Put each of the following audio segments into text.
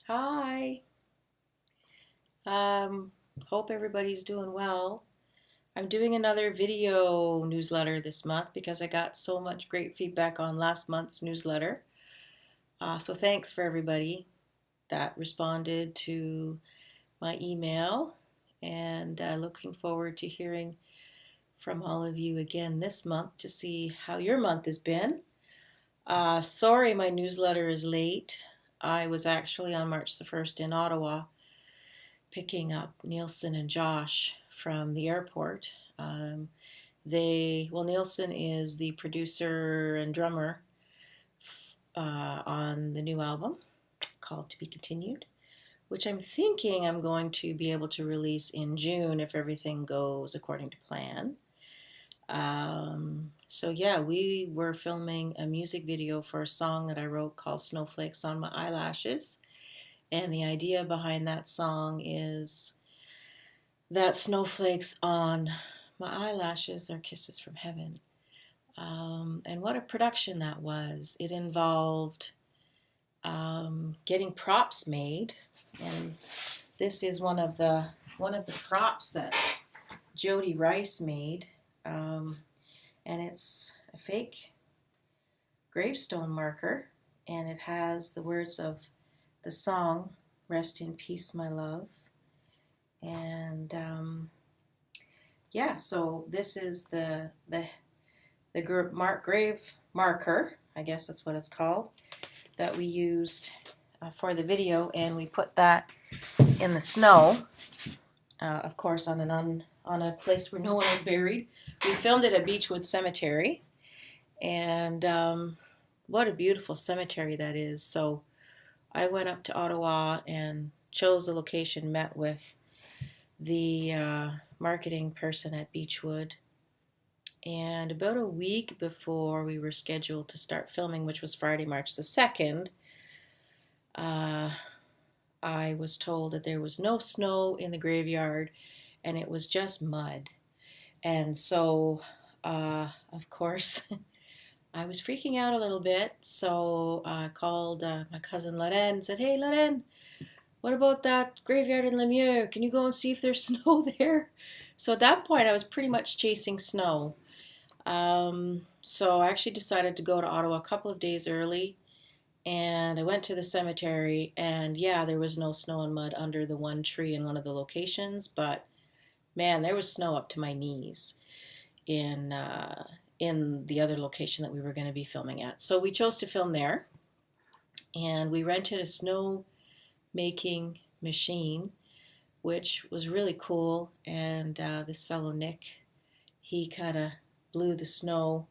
Hi. Um, Hope everybody's doing well. I'm doing another video newsletter this month because I got so much great feedback on last month's newsletter. So thanks for everybody that responded to my email, and looking forward to hearing from all of you again this month to see how your month has been. Sorry my newsletter is late. I was actually on March the 1st in Ottawa picking up Nielsen and Josh from the airport. Nielsen is the producer and drummer on the new album called To Be Continued, which I'm thinking I'm going to be able to release in June if everything goes according to plan. We were filming a music video for a song that I wrote called Snowflakes on My Eyelashes. And the idea behind that song is that snowflakes on my eyelashes are kisses from heaven. And what a production that was. It involved getting props made, and this is one of the props that Jody Rice made, and it's a fake gravestone marker, and it has the words of the song "Rest in Peace, My Love." And so this is the grave marker, I guess that's what it's called, that we used for the video, and we put that in the snow, of course, on a place where no one is buried. We filmed it at Beechwood Cemetery, and what a beautiful cemetery that is. So I went up to Ottawa and chose the location, met with the marketing person at Beechwood. And about a week before we were scheduled to start filming, which was Friday, March the 2nd, I was told that there was no snow in the graveyard and it was just mud. And so, of course, I was freaking out a little bit. So I called my cousin Loren and said, "Hey, Loren, what about that graveyard in Lemieux? Can you go and see if there's snow there?" So at that point, I was pretty much chasing snow. So I actually decided to go to Ottawa a couple of days early, and I went to the cemetery, and yeah, there was no snow and mud under the one tree in one of the locations, but man, there was snow up to my knees in the other location that we were going to be filming at. So we chose to film there, and we rented a snow making machine, which was really cool. And this fellow Nick, he kind of blew the snow,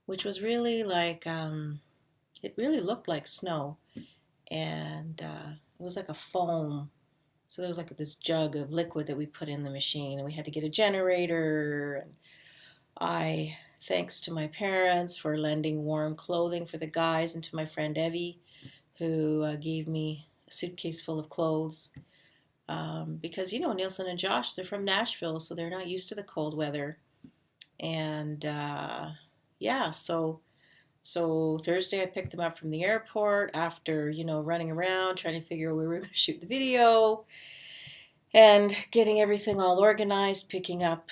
which was really like it really looked like snow, and it was like a foam. So there was like this jug of liquid that we put in the machine, and we had to get a generator. And I, thanks to my parents for lending warm clothing for the guys, and to my friend Evie, who gave me a suitcase full of clothes. Because, Nielsen and Josh, they're from Nashville, so they're not used to the cold weather. And yeah, so Thursday I picked them up from the airport after, running around trying to figure out where we were going to shoot the video and getting everything all organized, picking up,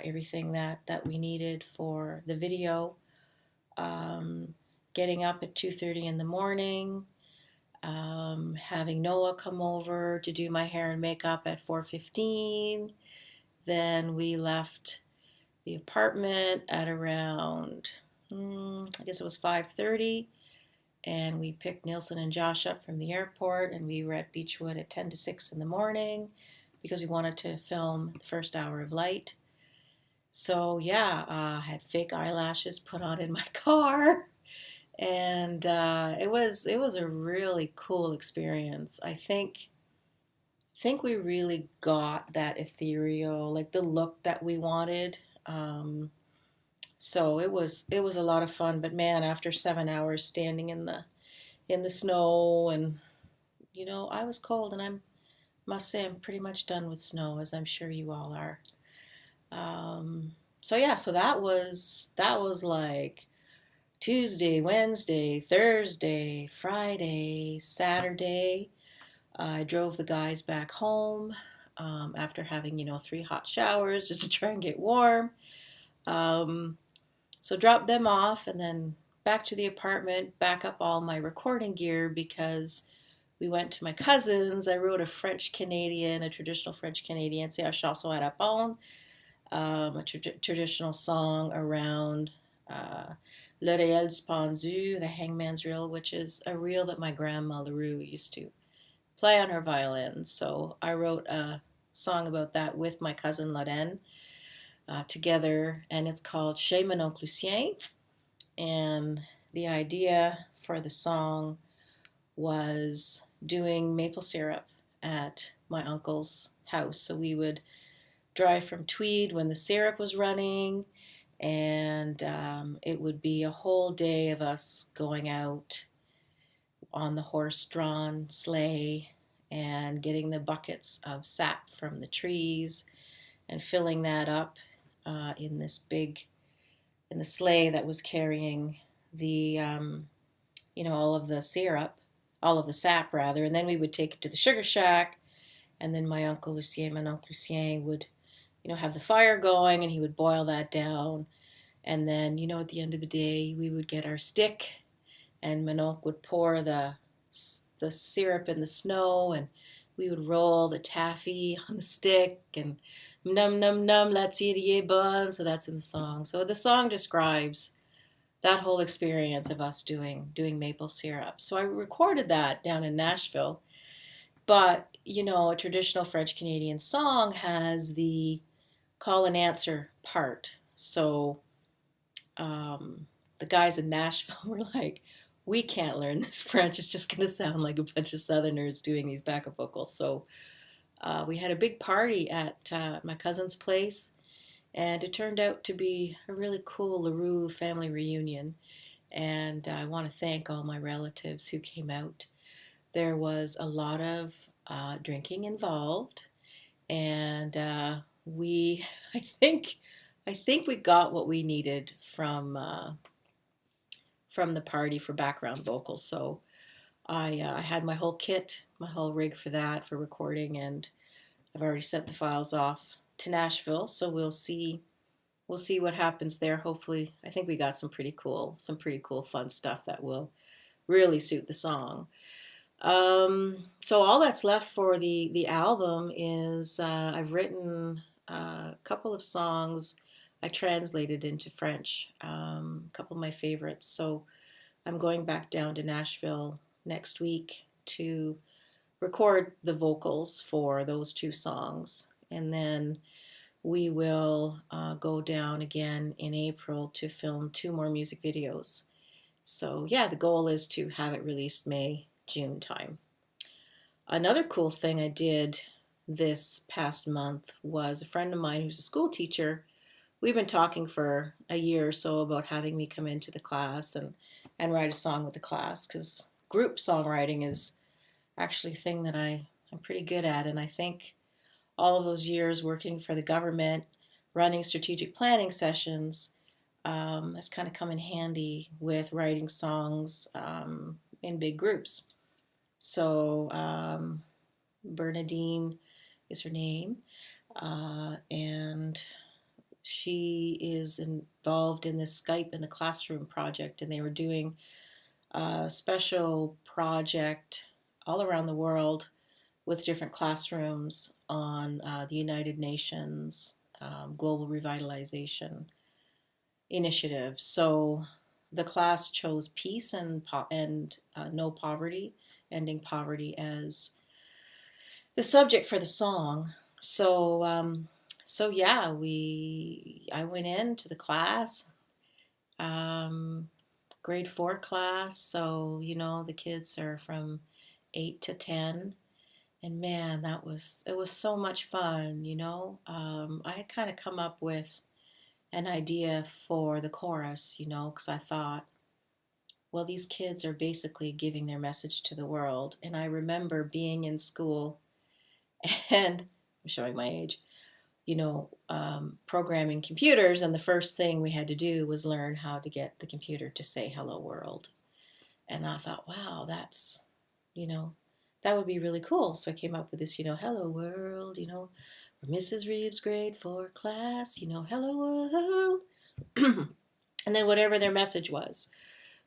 everything that we needed for the video. Getting up at 2:30 in the morning, having Noah come over to do my hair and makeup at 4:15. Then we left the apartment at around, I guess it was 5:30, and we picked Nielsen and Josh up from the airport, and we were at Beechwood at 10 to 6 in the morning because we wanted to film the first hour of light. So yeah, I had fake eyelashes put on in my car, and it was a really cool experience. I think we really got that ethereal, like the look that we wanted. So it was a lot of fun. But man, after 7 hours standing in the snow, and I was cold, and I must say I'm pretty much done with snow, as I'm sure you all are. So yeah, so that was like Tuesday, Wednesday, Thursday, Friday, Saturday. I drove the guys back home after having, 3 hot showers just to try and get warm. Um, so dropped them off and then back to the apartment, back up all my recording gear because we went to my cousin's. I wrote a French Canadian, a traditional French Canadian, c'est la chanson à la bonne, a traditional song around le réel suspendu, the hangman's reel, which is a reel that my grandma LaRue used to play on her violin. So I wrote a song about that with my cousin Lorraine together, and it's called Chez Mon Oncle Lucien. And the idea for the song was doing maple syrup at my uncle's house. So we would drive from Tweed when the syrup was running, and it would be a whole day of us going out on the horse-drawn sleigh and getting the buckets of sap from the trees and filling that up in this big, in the sleigh that was carrying the, all of the syrup, all of the sap rather, and then we would take it to the sugar shack, and then my Uncle Lucien, would, have the fire going, and he would boil that down, and then, at the end of the day, we would get our stick, and Manon would pour the syrup in the snow, and we would roll the taffy on the stick, and num num num la tire bonne. So that's in the song. So the song describes that whole experience of us doing maple syrup. So I recorded that down in Nashville. But a traditional French Canadian song has the call and answer part. So the guys in Nashville were like, we can't learn this French. It's just going to sound like a bunch of Southerners doing these backup vocals. So we had a big party at my cousin's place, and it turned out to be a really cool LaRue family reunion. And I want to thank all my relatives who came out. There was a lot of drinking involved, and I think we got what we needed from the party for background vocals. So I had my whole kit, my whole rig for that, for recording, and I've already sent the files off to Nashville. So we'll see what happens there. Hopefully, I think we got some pretty cool fun stuff that will really suit the song. So all that's left for the album is I've written a couple of songs I translated into French, a couple of my favorites. So I'm going back down to Nashville next week to record the vocals for those 2 songs. And then we will go down again in April to film 2 more music videos. So yeah, the goal is to have it released May, June time. Another cool thing I did this past month was a friend of mine who's a school teacher. We've been talking for a year or so about having me come into the class and write a song with the class, because group songwriting is actually a thing that I'm pretty good at. And I think all of those years working for the government, running strategic planning sessions, has kind of come in handy with writing songs in big groups. So Bernadine is her name, and she is involved in this Skype in the Classroom project, and they were doing a special project all around the world with different classrooms on the United Nations Global Revitalization Initiative. So the class chose peace and no poverty, ending poverty, as the subject for the song. So yeah, I went into the class, grade 4 class. So the kids are from 8 to 10, and man, it was so much fun. I had kind of come up with an idea for the chorus, because I thought, well, these kids are basically giving their message to the world. And I remember being in school, and I'm showing my age, programming computers, and the first thing we had to do was learn how to get the computer to say hello world. And I thought, wow, that would be really cool. So I came up with this, hello world, for Mrs. Reeves' grade 4 class, hello world. And then whatever their message was.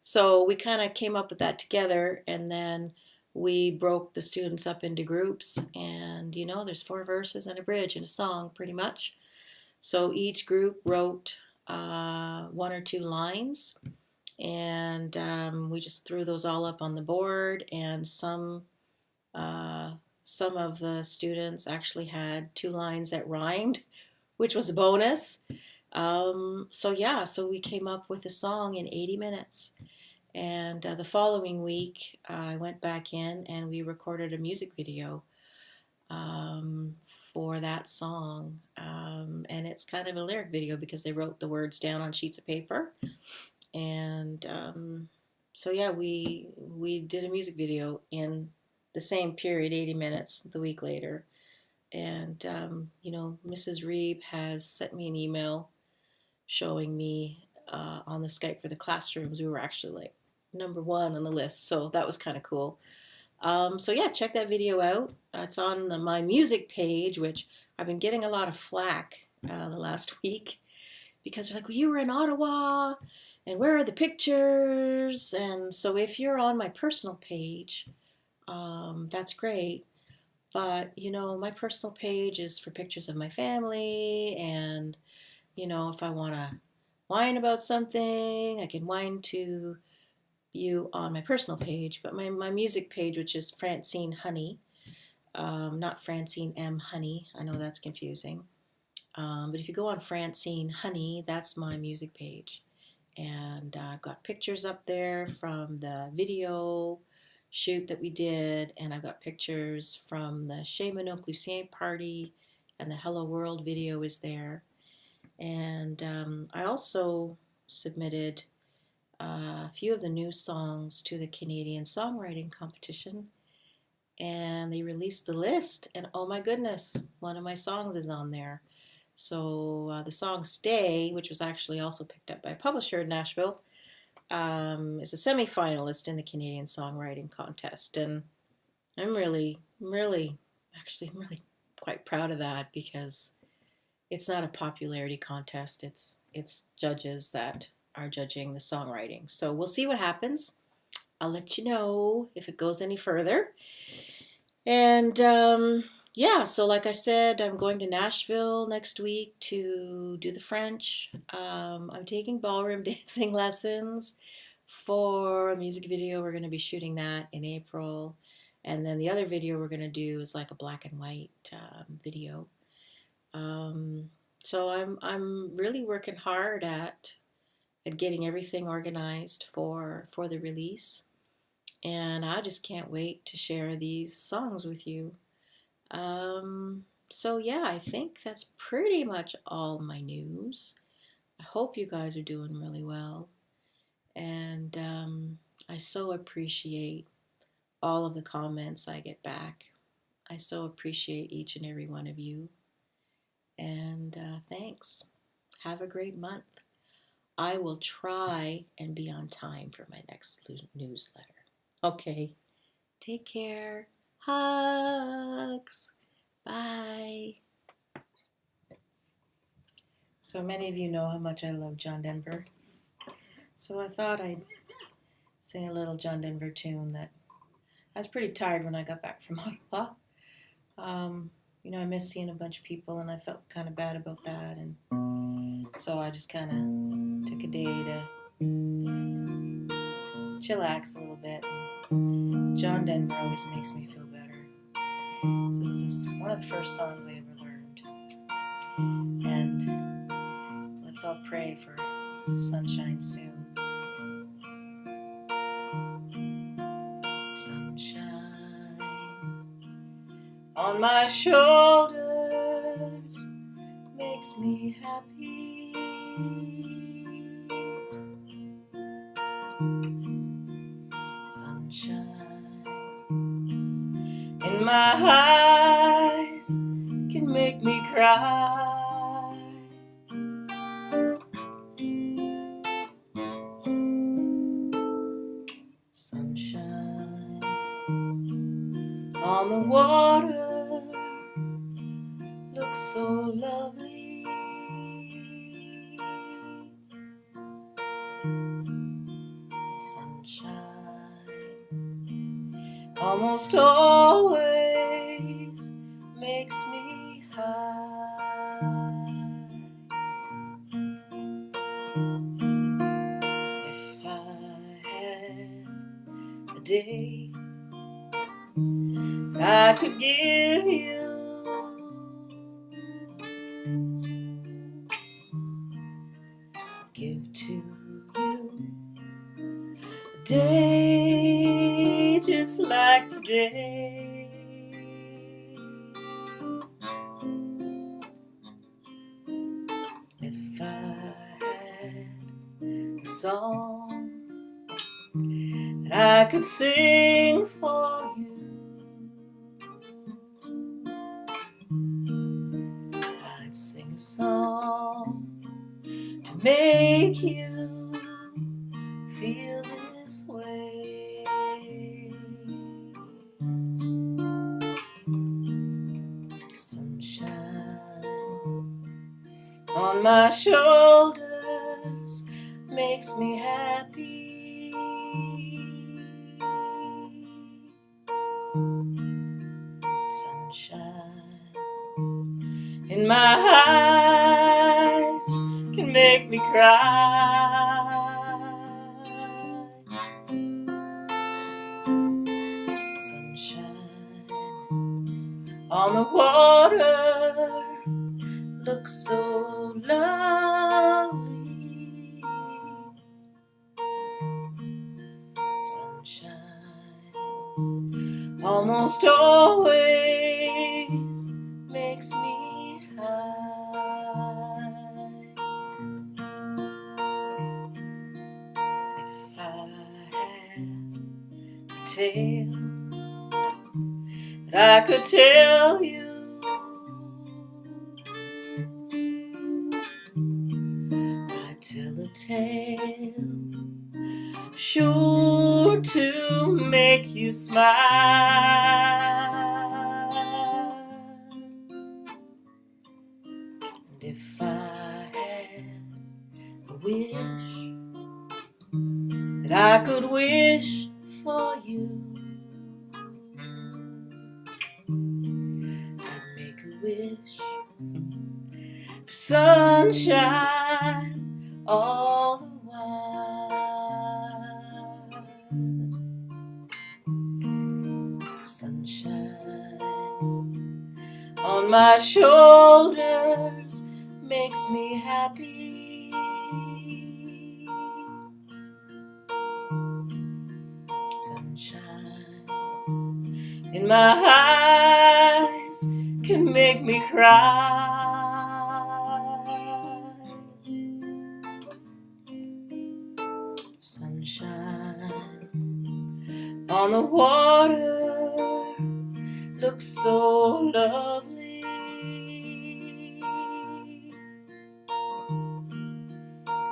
So we kind of came up with that together, and then we broke the students up into groups, and there's 4 verses and a bridge and a song pretty much. So each group wrote 1 or 2 lines, and we just threw those all up on the board, and some of the students actually had 2 lines that rhymed, which was a bonus. So we came up with a song in 80 minutes. And the following week, I went back in and we recorded a music video for that song. And it's kind of a lyric video because they wrote the words down on sheets of paper. And we did a music video in the same period, 80 minutes, the week later. And, Mrs. Reeb has sent me an email showing me on the Skype for the classrooms. We were actually like number 1 on the list, so that was kind of cool. Check that video out. It's on my music page, which I've been getting a lot of flack the last week because they're like, well, you were in Ottawa, and where are the pictures? And so if you're on my personal page, that's great. But, my personal page is for pictures of my family, and, if I want to whine about something, I can whine to you on my personal page. But my music page, which is Francine Honey, not Francine M. Honey, I know that's confusing. But if you go on Francine Honey, that's my music page. And I've got pictures up there from the video shoot that we did, and I've got pictures from the Chez Mononcle Lucien party, and the Hello World video is there. And I also submitted a few of the new songs to the Canadian Songwriting Competition, and they released the list, and oh my goodness, one of my songs is on there. So the song Stay, which was actually also picked up by a publisher in Nashville, is a semi-finalist in the Canadian Songwriting Contest. And I'm really quite proud of that, because it's not a popularity contest. It's judges that are judging the songwriting. So we'll see what happens. I'll let you know if it goes any further. And so like I said, I'm going to Nashville next week to do the French. I'm taking ballroom dancing lessons for a music video. We're going to be shooting that in April. And then the other video we're going to do is like a black and white video. So I'm really working hard at getting everything organized for the release. And I just can't wait to share these songs with you. I think that's pretty much all my news. I hope you guys are doing really well. And I so appreciate all of the comments I get back. I so appreciate each and every one of you. And thanks. Have a great month. I will try and be on time for my next newsletter. Okay. Take care. Hugs. Bye. So many of you know how much I love John Denver. So I thought I'd sing a little John Denver tune that I was pretty tired when I got back from Ottawa. I missed seeing a bunch of people, and I felt kind of bad about that. And so I just kind of took a day to chillax a little bit. John Denver always makes me feel better. So this is one of the first songs I ever learned. And let's all pray for sunshine soon. Sunshine on my shoulders makes me happy. Sunshine in my eyes can make me cry. on the water looks so lovely. Sunshine almost always makes me high. If I had a day I could give you, give to you a day just like today. If I had a song that I could sing for you, I'd sing a song to make you feel this way. Sunshine on my shoulders makes me happy. Sunshine in my eyes can make me cry. Sunshine on the water looks so lovely. Sunshine almost always makes me high. If I had a tale that I could tell you, I'd tell a tale sure to make you smile. And if I had a wish that I could wish for you, I'd make a wish for sunshine all the while. Sunshine on my shoulders makes me happy. Sunshine in my eyes can make me cry. Sunshine on the water looks so lovely.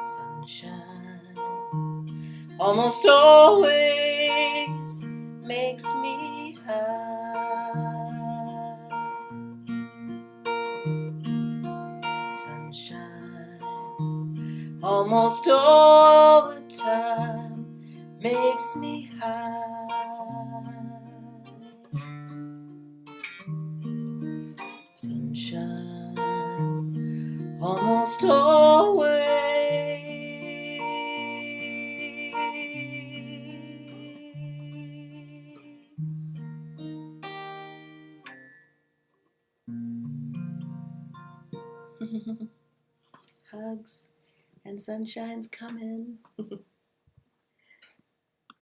Sunshine almost always makes me high. Sunshine almost all the time makes me high. Sunshine almost always hugs and sunshine's coming.